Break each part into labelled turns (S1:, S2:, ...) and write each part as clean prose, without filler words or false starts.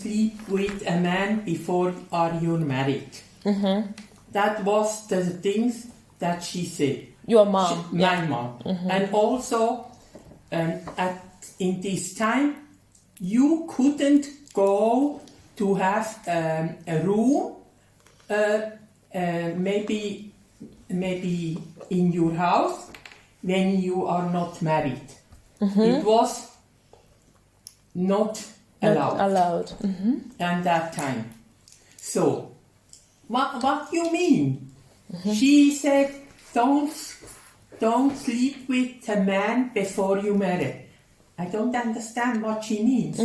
S1: sleep with a man before are you married. That was the things that she said.
S2: Your mom.
S1: My mom. And also, in this time, you couldn't go to have a room, maybe in your house, when you are not married. It was not allowed. And that time. So, what you mean? She said, don't sleep with a man before you marry. I don't understand what she means.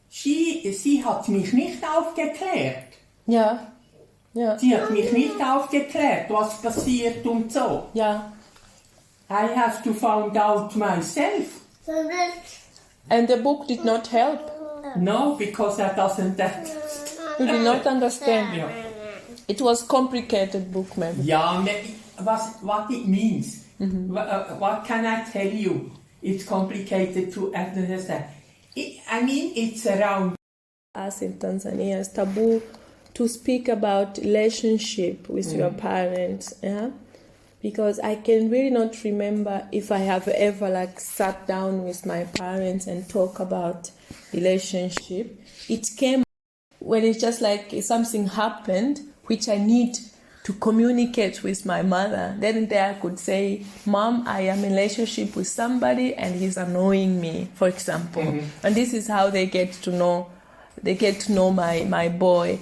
S1: Sie hat mich nicht aufgeklärt.
S2: Ja.
S1: Sie hat mich nicht aufgeklärt, was passiert und so.
S2: Ja.
S1: I have to find out myself.
S2: And the book did not help.
S1: No, because I doesn't.
S2: You did not understand.
S1: Yeah.
S2: It was complicated book, maybe.
S1: Yeah, what it means. What can I tell you? It's complicated to understand. It's around.
S2: Us in Tanzania, it's taboo to speak about relationship with your parents. Yeah. Because I can really not remember if I have ever sat down with my parents and talk about relationship. It came when it's just something happened which I need to communicate with my mother. Then I could say, Mom, I am in a relationship with somebody and he's annoying me, for example. And this is how they get to know my boy.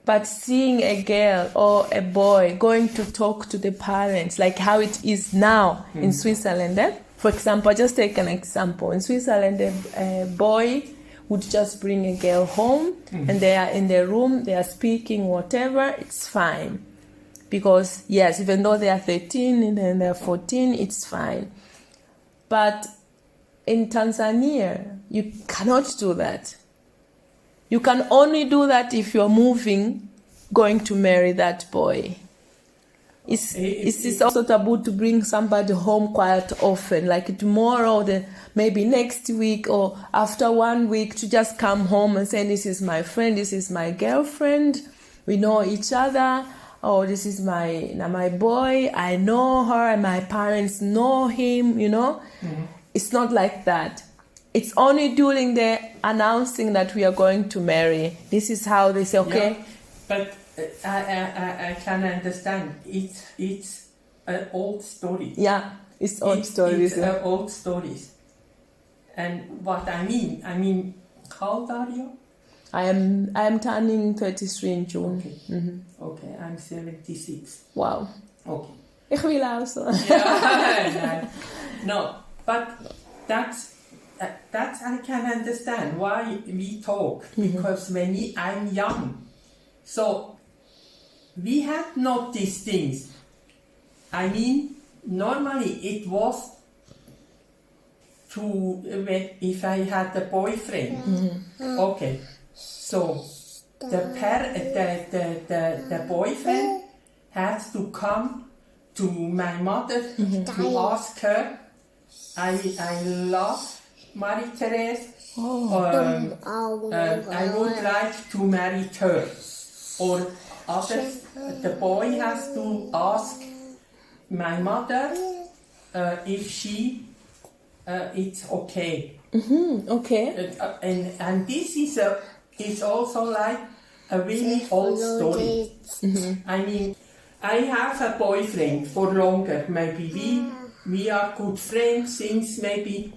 S2: But seeing a girl or a boy going to talk to the parents, like how it is now in Switzerland. For example, I'll just take an example. In Switzerland, a boy would just bring a girl home and they are in their room, they are speaking whatever, it's fine. Because, yes, even though they are 13 and then they're 14, it's fine. But in Tanzania, you cannot do that. You can only do that if you're going to marry that boy. It's also taboo to bring somebody home quite often, like tomorrow, maybe next week or after 1 week, to just come home and say, this is my friend, this is my girlfriend, we know each other, or this is my boy, I know her and my parents know him, It's not like that. It's only during the announcing that we are going to marry. This is how they say, okay.
S1: Yeah, but I can understand. It's an old story.
S2: Yeah, it's old stories.
S1: It's old stories. And what I mean, how old are you?
S2: I am turning 33 in June.
S1: Okay, okay, I'm 76.
S2: Wow.
S1: Okay.
S2: Ich will also.
S1: Yeah, no, but that's I can understand why we talk, because when I'm young, so we had not these things. Normally it was if I had a boyfriend. Okay, so the boyfriend has to come to my mother to ask her, I love Marie-Therese, I would like to marry her. Or others, the boy has to ask my mother if she it's okay.
S2: Okay.
S1: And this is also like a really old story. I have a boyfriend for longer. Maybe we are good friends since maybe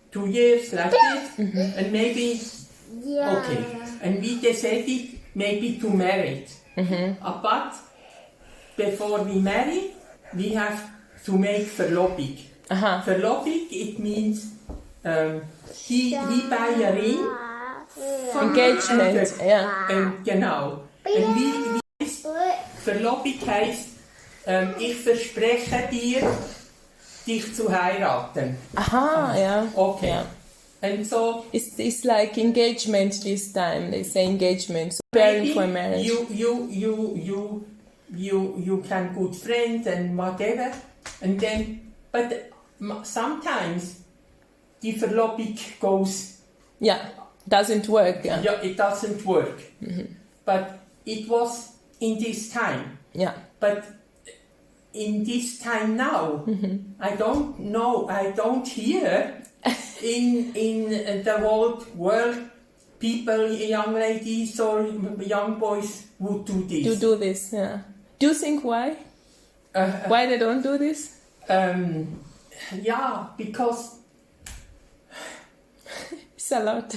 S1: 2 years, like this, and maybe okay. And we decided maybe to marry. But before we marry, we have to make verloving. Verloving, it means we buy a ring.
S2: Engagement, ja.
S1: Genau. Und wie Verlobung heisst, ich verspreche dir, dich zu heiraten.
S2: Aha, ja.
S1: Okay.
S2: Yeah.
S1: And so
S2: it's like engagement this time. They say engagement, so preparing for marriage.
S1: You can good friends and whatever, and then but sometimes the Verlobung goes
S2: Doesn't work. Yeah.
S1: Yeah, it doesn't work. But it was in this time.
S2: Yeah.
S1: But in this time now, I don't know, I don't hear in the whole world people, young ladies or young boys would do this.
S2: To do this, yeah. Do you think why? Why they don't do this?
S1: Yeah, because
S2: It's a lot.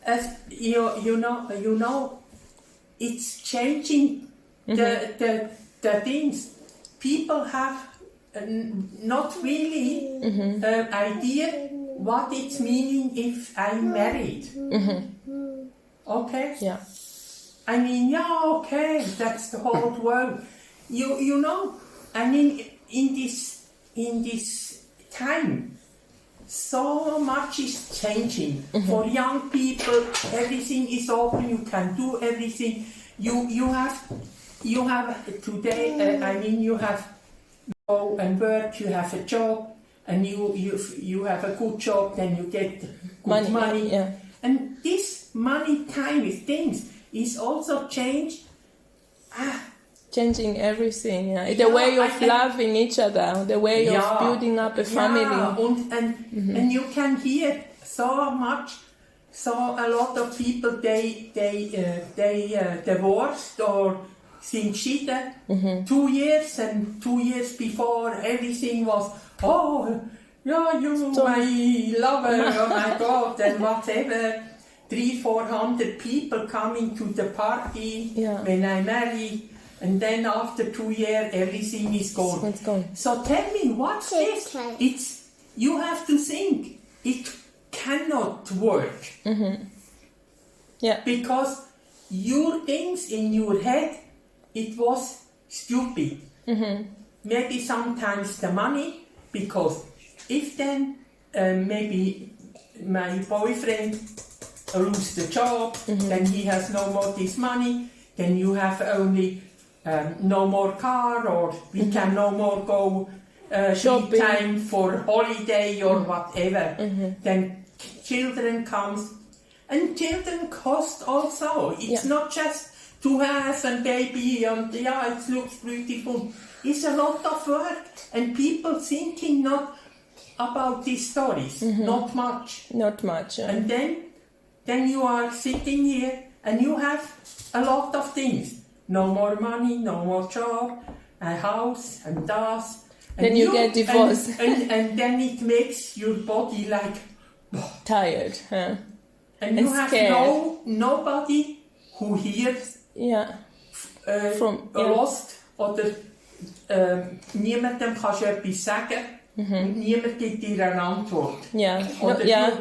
S1: as you know, it's changing the things. People have not really idea what it's meaning if I'm married. Okay?
S2: Yeah.
S1: I mean, yeah, okay, that's the whole world. You know, I mean, in this time, so much is changing. For young people, everything is open. You can do everything. You have today. I mean, you have go and work. You have a job, and you have a good job. Then you get good money.
S2: Yeah.
S1: And this money time with things is also changed.
S2: Changing everything, yeah. The way of loving each other, the way of building up a family.
S1: And you can hear so much. So a lot of people they divorced or sind geschieden. 2 years and 2 years before everything was you my lover, oh my God, and whatever. 300-400 people coming to the party when I marry. And then after 2 years, everything is gone.
S2: It's gone.
S1: So tell me, what's this? You have to think. It cannot work.
S2: Yeah.
S1: Because your things in your head, it was stupid. Maybe sometimes the money, because if then maybe my boyfriend lose the job, then he has no more this money, then you have only no more car, or we can no more go shopping time for holiday or whatever. Then children comes, and children cost also. It's not just to have a baby and it looks beautiful. It's a lot of work, and people thinking not about these stories, not much.
S2: Not much. Yeah.
S1: And then you are sitting here and you have a lot of things. No more money, no more job, a house, and that.
S2: Then you get divorced.
S1: And then it makes your body like
S2: tired. Huh?
S1: And you have nobody who hears lost oder niemandem kannst du etwas sagen und niemand gibt dir eine Antwort.
S2: Yeah.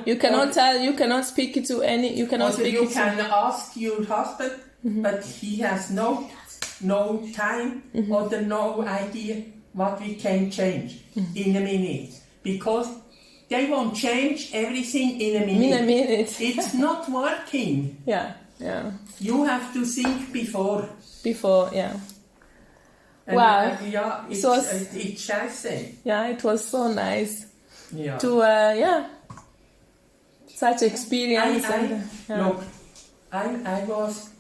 S2: You cannot speak to any. You cannot speak.
S1: You can ask your husband, but he has no time or no idea what we can change in a minute, because they won't change everything in a minute. It's not working.
S2: Yeah.
S1: You have to think before. And
S2: wow.
S1: It's scheiße.
S2: Yeah, it was so nice to such experience.
S1: Look, I was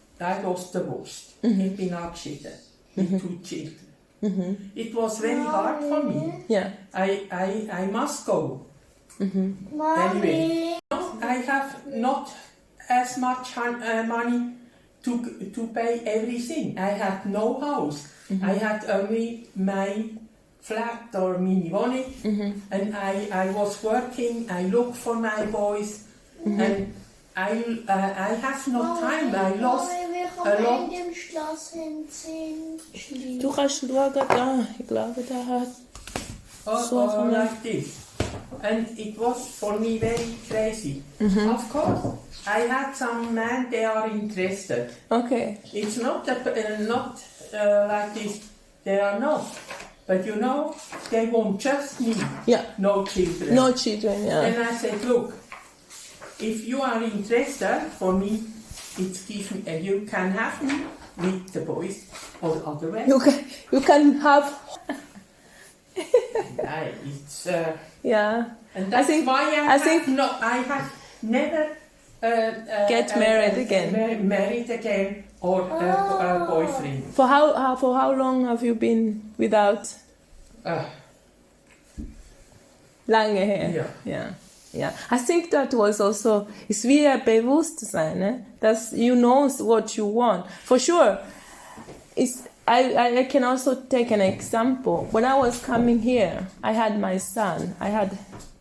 S1: divorced. Ich bin abgeschieden with 2 children. It was very hard for me.
S2: Yeah.
S1: I must go. Anyway, I have not as much money to pay everything. I had no house. I had only my flat or mini Wohnung, and I was working. I looked for my boys, and I have no time. I lost a lot.
S2: Du kannst schauen, da. Ich glaube, da hat
S1: so like this. And it was for me very crazy. Of course, I had some men, they are interested.
S2: Okay.
S1: It's not like this, they are not. But you know, they want just me.
S2: Yeah.
S1: No children.
S2: No children, yeah.
S1: Then I said, look, if you are interested for me, you can have me with the boys or otherwise.
S2: You can have.
S1: It's
S2: yeah.
S1: And that's why I have never
S2: Get married again.
S1: Married again or a boyfriend.
S2: For how long have you been without? Lange her. Yeah. I think that was also, it's wie ein Bewusstsein, ne? That you know what you want. For sure. I can also take an example. When I was coming here, I had my son. I had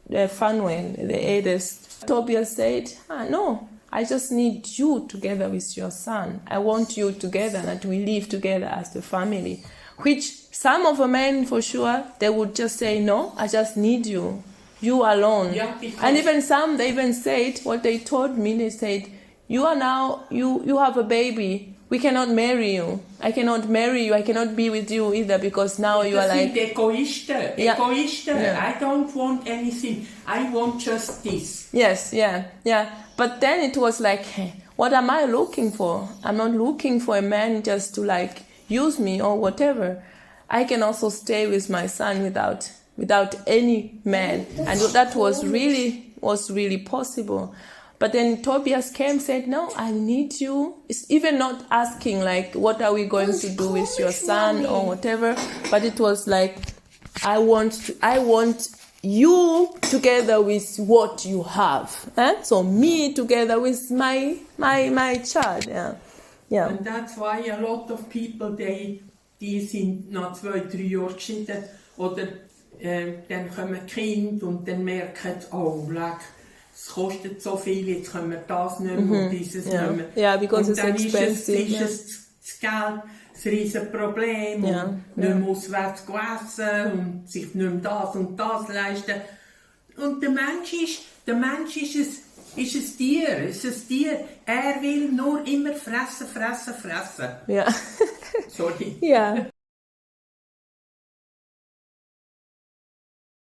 S2: Fanuel, the eldest. Tobias said, no, I just need you together with your son. I want you together, that we live together as a family. Which some of the men, for sure, they would just say, no, I just need you. You alone.
S1: Yeah,
S2: and even some, they even said, what they told me, they said, you are now, you have a baby. We cannot marry you. I cannot marry you. I cannot be with you either because now you are like...
S1: Egoisten.
S2: Yeah.
S1: I don't want anything. I want just this.
S2: Yes, yeah. But then it was like, hey, what am I looking for? I'm not looking for a man just to like use me or whatever. I can also stay with my son without any man. And that was really possible. But then Tobias came, said, no, I need you. It's even not asking, like, what are we going to do with your son or whatever. But it was like, I want you together with what you have. So me together with my child. Yeah.
S1: And that's why a lot of people, die sind nach 2-3 Jahren geschieden. Oder dann kommen Kinder und dann merken, oh, leck. Es kostet so viel, jetzt können wir das nicht mehr und dieses nicht mehr.
S2: Yeah, because
S1: und
S2: it's
S1: dann
S2: expensive.
S1: ist es das Geld das riesen Problem und nicht mehr auswärts essen und sich nicht mehr das und das leisten. Und der Mensch ist ein Tier. Er will nur immer fressen.
S2: Ja.
S1: Sorry.
S2: Ja.